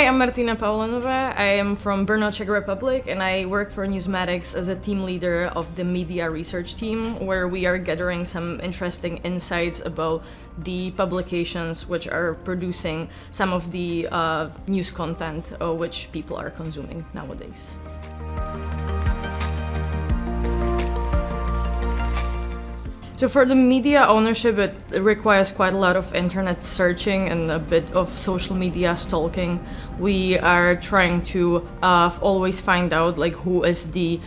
Hi, I'm Martina Paulenova. I am from Brno, Czech Republic, and I work for Newsmatics as a team leader of the media research team, where we are gathering some interesting insights about the publications which are producing some of the news content which people are consuming nowadays. So for the media ownership, it requires quite a lot of internet searching and a bit of social media stalking. We are trying to always find out who is the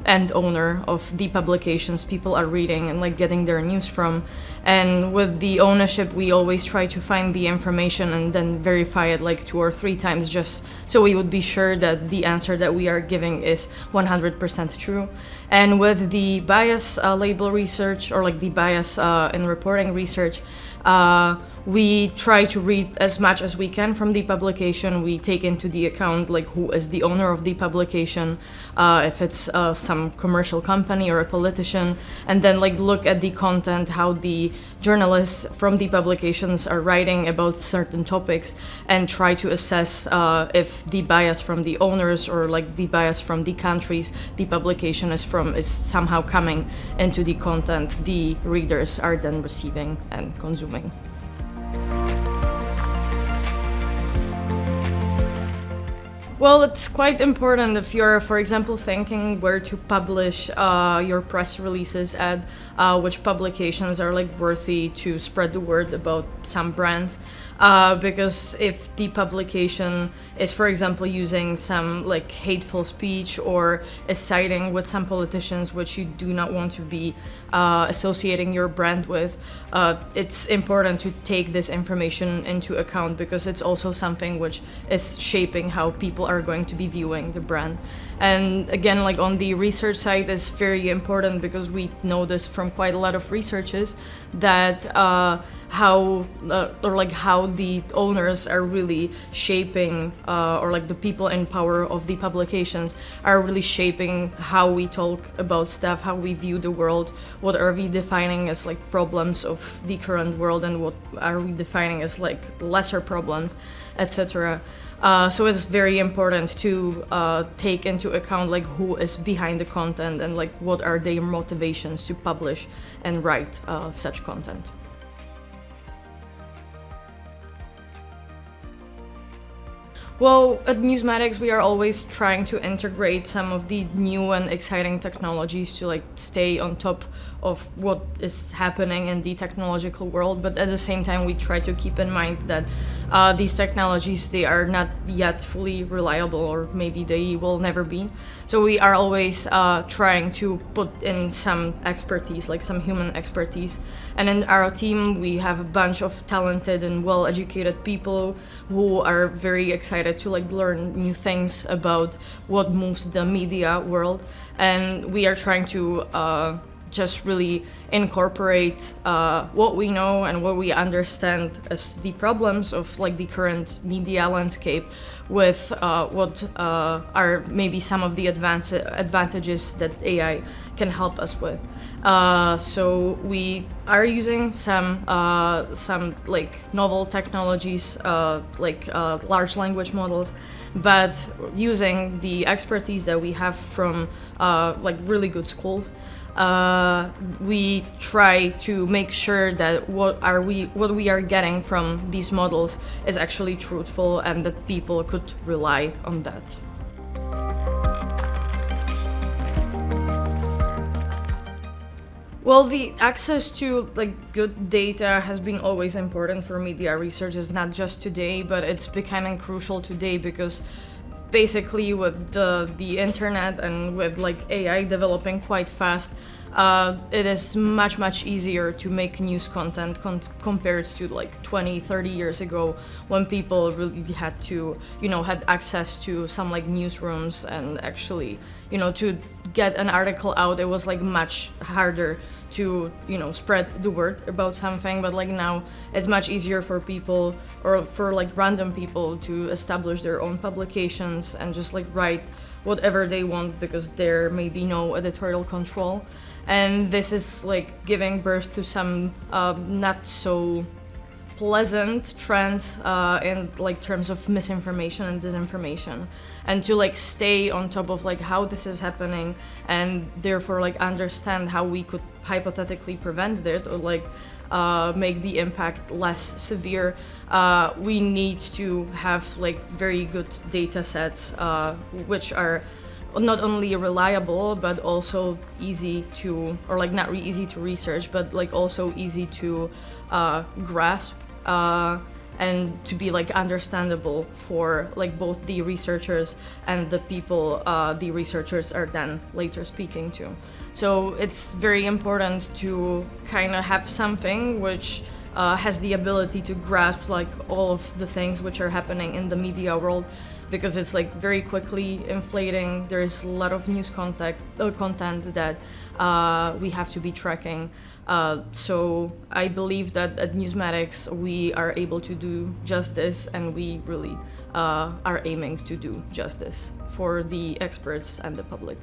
end owner of the publications people are reading and getting their news from. And with the ownership, we always try to find the information and then verify it 2 or 3 times, just so we would be sure that the answer that we are giving is 100% true. And with the bias label research, or the bias in reporting research, we try to read as much as we can from the publication. We take into the account who is the owner of the publication, if it's some commercial company or a politician, and then look at the content, how the journalists from the publications are writing about certain topics, and try to assess if the bias from the owners or the bias from the countries the publication is from is somehow coming into the content the readers are then receiving and consuming. Well, it's quite important if you're, for example, thinking where to publish your press releases at, which publications are worthy to spread the word about some brands. Because if the publication is, for example, using some hateful speech or is siding with some politicians which you do not want to be associating your brand with, it's important to take this information into account, because it's also something which is shaping how people are going to be viewing the brand. And again, on the research side, is very important, because we know this from quite a lot of researches, that how the owners are really shaping, or the people in power of the publications are really shaping how we talk about stuff, how we view the world, what are we defining as problems of the current world, and what are we defining as lesser problems, etc. So it's very important to take into account who is behind the content and what are their motivations to publish and write such content. Well, at Newsmatics, we are always trying to integrate some of the new and exciting technologies to stay on top of what is happening in the technological world, but at the same time we try to keep in mind that these technologies, they are not yet fully reliable, or maybe they will never be. So we are always trying to put in some expertise, some human expertise. And in our team, we have a bunch of talented and well-educated people who are very excited to learn new things about what moves the media world. And we are trying to just really incorporate what we know and what we understand as the problems of the current media landscape with what are maybe some of the advantages that AI can help us with. So we are using some novel technologies large language models, but using the expertise that we have from really good schools. We try to make sure that what we are getting from these models is actually truthful, and that people could rely on that. Well, the access to good data has been always important for media research. It's not just today, but it's becoming crucial today, because basically with the internet and with AI developing quite fast, it is much easier to make news content compared to 20-30 years ago, when people really had to had access to some newsrooms, and actually to get an article out, it was much harder to spread the word about something. But now it's much easier for people, or for random people, to establish their own publications and just write whatever they want, because there may be no editorial control. And this is giving birth to some not so pleasant trends in like terms of misinformation and disinformation, and to like stay on top of like how this is happening, and therefore like understand how we could hypothetically prevent it, or like make the impact less severe. We need to have like very good data sets which are not only reliable but also easy to, or like not easy to research, but like also easy to grasp and to be like understandable for like both the researchers and the people the researchers are then later speaking to. So it's very important to kind of have something which has the ability to grasp like all of the things which are happening in the media world, because it's like very quickly inflating. There's a lot of news content that we have to be tracking. So I believe that at Newsmatics we are able to do just this, and we really are aiming to do just this for the experts and the public.